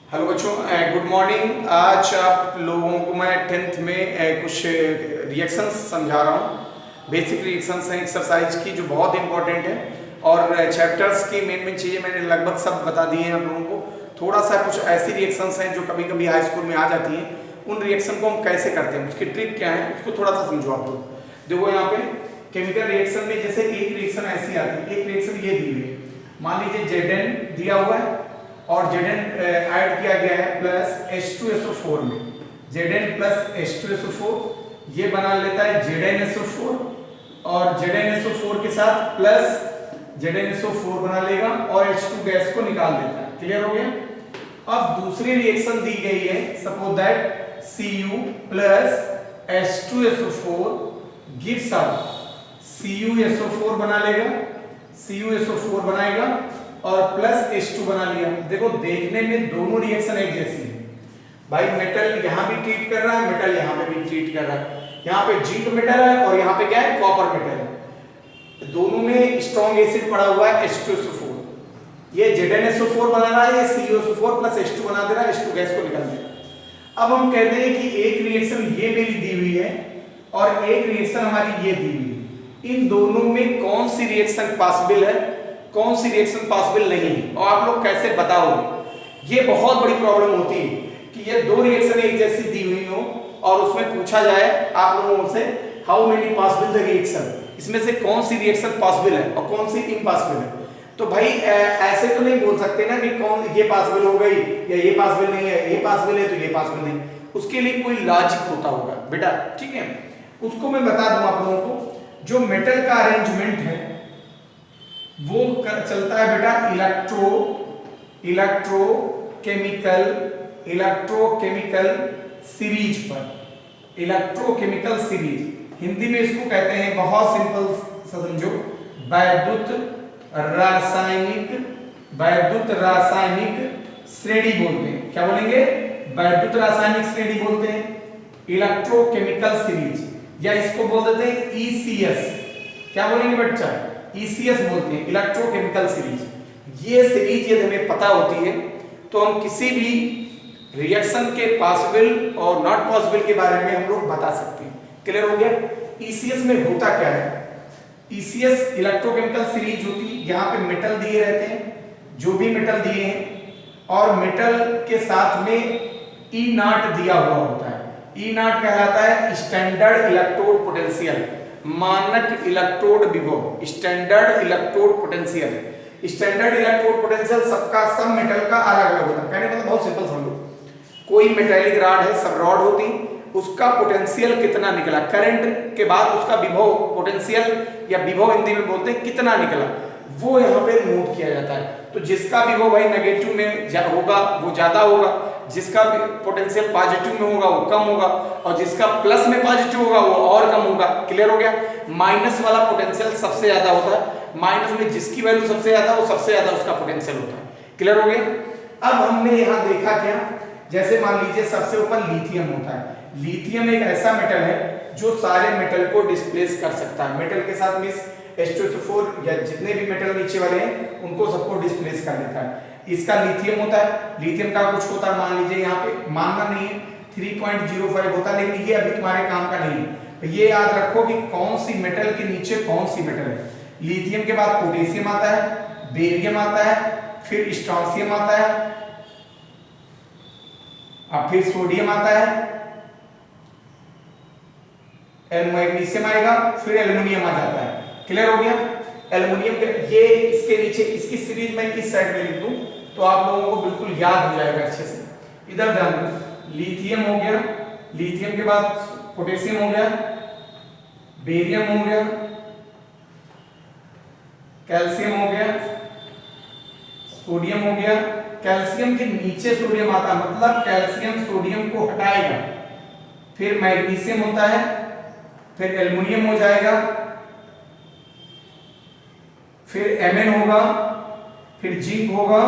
Hello बच्चों, good morning. आज आप लोगों को मैं 10th में कुछ रिएक्शंस समझा रहा हूँ। बेसिक रिएक्शंस हैं एक्सरसाइज की जो बहुत इंपॉर्टेंट है, और चैप्टर्स की मेन चीज़ें मैंने लगभग सब बता दी हैं आप लोगों को। थोड़ा सा कुछ ऐसी रिएक्शंस हैं जो कभी कभी हाई स्कूल में आ जाती हैं, उन रिएक्शन को हम कैसे करते हैं, उसकी ट्रिक क्या है, उसको थोड़ा सा समझो आप लोग। देखो यहाँ पे केमिकल रिएक्शन में जैसे एक रिएक्शन ऐसी आती है, एक रिएक्शन ये दी हुई है, मान लीजिए Zn दिया हुआ है और Zn ऐड किया गया है प्लस H2SO4 में। Zn प्लस H2SO4 ये बना लेता है ZnSO4, और ZnSO4 के साथ प्लस ZnSO4 बना लेगा और H2 गैस को निकाल देता है। क्लियर हो गया। अब दूसरी रिएक्शन दी गई है, suppose that Cu plus H2SO4 gives out CuSO4 बना लेगा, CuSO4 बनाएगा और प्लस H2 बना लिया। देखो देखने में दोनों रिएक्शन एक जैसी है भाई। मेटल यहाँ भी ट्रीट कर रहा है, मेटल यहाँ पे भी ट्रीट कर रहा है। यहाँ पे जिंक मेटल है और यहाँ पे क्या है, कॉपर मेटल है। दोनों में स्ट्रॉन्ग एसिड पड़ा हुआ है H2SO4। ये ZnSO4 बना रहा है, ये CuSO4 प्लस H2 बना दे रहा है, H2 गैस को निकाल देगा। अब हम कहते हैं कि एक रिएक्शन ये मेरी दी हुई है और एक रिएक्शन हमारी ये दी हुई है। इन दोनों में कौन सी रिएक्शन पॉसिबल है, कौन सी रिएक्शन पॉसिबल नहीं है, और आप लोग कैसे बताओगे। ये बहुत बड़ी प्रॉब्लम होती है कि ये दो रिएक्शन एक जैसी दी हुई हो और उसमें पूछा जाए आप लोगों से how many possible the reaction, इसमें से कौन सी रिएक्शन पॉसिबल है और कौन सी इम्पॉसिबल है। तो भाई ऐसे तो नहीं बोल सकते ना कि कौन ये पॉसिबल हो गई या ये पॉसिबल नहीं है, ये पॉसिबल है तो ये पॉसिबल नहीं। उसके लिए कोई लॉजिक होता होगा बेटा, ठीक है। उसको मैं बता दूं आप लोगों को। जो मेटल का अरेंजमेंट है वो चलता है बेटा इलेक्ट्रोकेमिकल सीरीज पर। इलेक्ट्रोकेमिकल सीरीज हिंदी में इसको कहते हैं, बहुत सिंपल समझो, वैद्युत रासायनिक श्रेणी बोलते हैं। क्या बोलेंगे? वैद्युत रासायनिक श्रेणी बोलते हैं, इलेक्ट्रोकेमिकल सीरीज, या इसको बोल देते हैं ECS। क्या बोलेंगे बच्चा? ECS बोलते हैं, इलेक्ट्रोकेमिकल सीरीज। ये सीरीज यदि हमें पता होती है तो हम किसी भी रिएक्शन के पॉसिबल और नॉट पॉसिबल के बारे में हम लोग बता सकते हैं। क्लियर हो गया। ECS में होता क्या है? ECS इलेक्ट्रोकेमिकल सीरीज होती है, यहाँ पे मेटल दिए रहते हैं, जो भी मेटल दिए हैं, और मेटल के साथ में E0 दिया हुआ होता है। E0 कहलाता है स्टैंडर्ड इलेक्ट्रोड पोटेंशियल, मानक इलेक्ट्रोड विभव, standard electrode potential. Standard electrode potential सबका, सब मेटल का अलग अलग होता है। कहने मतलब बहुत सिंपल समझो, कोई मेटेलिक रॉड है, सब रॉड होती, उसका पोटेंशियल कितना निकला, करंट के बाद उसका विभव, पोटेंशियल या विभव हिंदी में बोलते हैं, कितना निकला, वो यहाँ पे नोट किया जाता है। तो जिसका विभव भाई नेगेटिव में होगा वो ज्यादा होगा, जिसका पोटेंशियल पॉजिटिव में होगा वो कम होगा, और जिसका प्लस में पॉजिटिव होगा वो और कम होगा। क्लियर हो गया। माइनस वाला पोटेंशियल सबसे ज्यादा होता है, माइनस में जिसकी वैल्यू सबसे ज्यादा वो सबसे ज्यादा उसका पोटेंशियल होता है। क्लियर हो गया। अब हमने यहाँ देखा क्या, जैसे मान लीजिए सबसे ऊपर लिथियम होता है। लिथियम एक ऐसा मेटल है जो सारे मेटल को डिस्प्लेस कर सकता है। मेटल के साथ मिस H2SO4 या जितने भी मेटल नीचे वाले हैं उनको सबको डिस्प्लेस कर देता है। इसका लिथियम होता है। लिथियम का कुछ होता है, मान लीजिए यहाँ पे मानना नहीं है 3.05 होता है, लेकिन ये अभी तुम्हारे काम का नहीं है। तो ये याद रखो कि कौन सी मेटल के नीचे कौन सी मेटल है। लिथियम के बाद पोटेशियम आता है, बेरियम आता है, फिर स्ट्रोंशियम आता है, अब फिर सोडियम आता है, मैग्नीशियम आएगा, फिर एल्युमिनियम आ जाता है। क्लियर हो गया। एल्युमिनियम के ये इसके नीचे, इसकी सीरीज मैं किस साइड में लिख दूं तो आप लोगों को बिल्कुल याद हो जाएगा अच्छे से। इधर ध्यान दो, लिथियम हो गया, लिथियम के बाद पोटेशियम हो गया, बेरियम हो गया, कैल्शियम हो गया, सोडियम हो गया। कैल्शियम के नीचे सोडियम आता है, मतलब कैल्शियम सोडियम को हटाएगा, फिर मैग्नीशियम होता है, फिर एल्युमिनियम हो जाएगा, फिर Mn होगा, फिर जिंक होगा,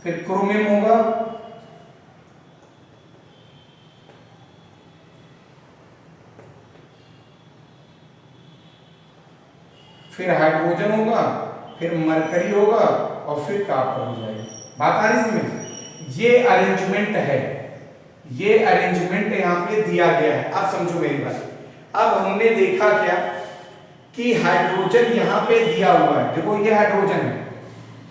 फिर क्रोमियम होगा, फिर हाइड्रोजन होगा, फिर मरकरी होगा और फिर कॉपर हो जाएगा। बात आ रही समझ? ये अरेंजमेंट है, ये अरेंजमेंट यहाँ पे दिया गया है। अब समझो मेरी बात। अब हमने देखा क्या कि हाइड्रोजन यहाँ पे दिया हुआ है, देखो ये हाइड्रोजन है,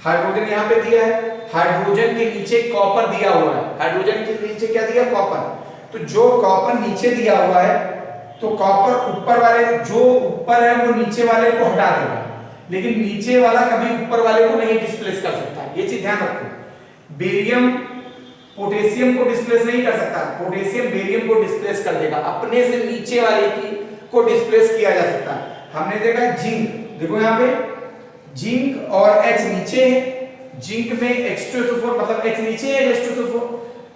हाइड्रोजन यहाँ पे दिया है, हाइड्रोजन के नीचे कॉपर दिया हुआ है, हाइड्रोजन के नीचे क्या दिया, कॉपर। तो जो कॉपर नीचे दिया हुआ है तो कॉपर ऊपर वाले, जो ऊपर है वो नीचे वाले को हटा देगा, लेकिन नीचे वाला कभी ऊपर वाले को नहीं डिस्प्लेस कर सकता, ये चीज ध्यान रखो। बेरियम पोटेशियम को डिस्प्लेस नहीं कर सकता, पोटेशियम बेरियम को डिस्प्लेस कर देगा, अपने से नीचे वाले की को डिस्प्लेस किया जा सकता है। हमने देखा जिंक, देखो यहाँ पे जिंक और H नीचे है, जिंक में H2SO4 मतलब H नीचे है H2SO4,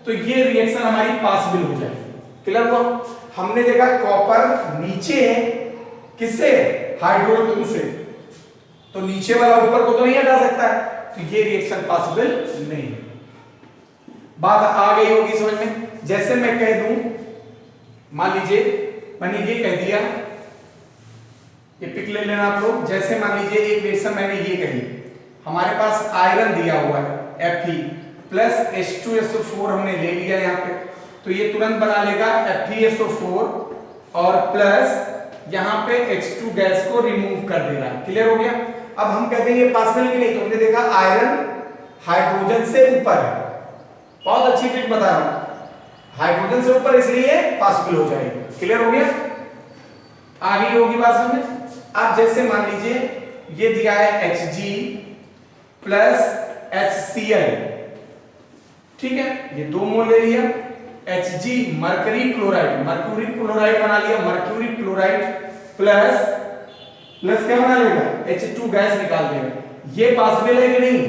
तो ये रिएक्शन हमारी पॉसिबल हो जाएगी। क्लियर हुआ? हमने देखा कॉपर नीचे है, किससे, हाइड्रोजन से, तो नीचे वाला ऊपर को तो नहीं हटा सकता है, तो ये रिएक्शन पॉसिबल नहीं है। बात आ गई होगी समझ में? जैसे मैं कह दूं, मान लीजिए मैंने ये कह दिया, ये पिक ले लेना आप लोग। जैसे मान लीजिए एक रिएक्शन मैंने ये कही, हमारे पास आयरन दिया हुआ है Fe प्लस H2SO4 हमने ले लिया यहाँ पे, तो ये तुरंत बना लेगा FeSO4 और प्लस यहाँ पे H2 गैस को रिमूव कर देगा। क्लियर हो गया? अब हम कहते हैं ये पॉसिबल कि नहीं, तो हमने देखा आयरन हाइड्रोजन से ऊपर है, बहुत अच्छी ट्रिक बता रहा हूं, हाइड्रोजन से ऊपर इसलिए पॉसिबल हो जाएगी। क्लियर हो गया? आगे होगी बात समझ। अब जैसे मान लीजिए ये दिया है Hg प्लस HCl, ठीक है, ये 2 मोल ले लिया, Hg mercury chloride, mercury chloride बना लिया, मर्क्यूरी क्लोराइड प्लस प्लस क्या बना लेगा, H2 गैस निकाल देगा। ये पॉसिबल है कि नहीं?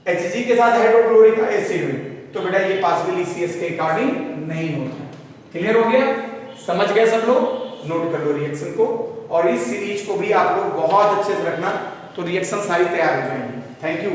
Hg के साथ हाइड्रोक्लोरिक एसिड में, तो बेटा ये पॉसिबल ECS के अकॉर्डिंग नहीं होता। क्लियर हो गया? समझ गए सब लोग? नोट कर लो रिएक्शन को, और इस सीरीज को भी आप लोग बहुत अच्छे से रखना, तो रिएक्शन सारी तैयार हो जाएंगी। Thank you.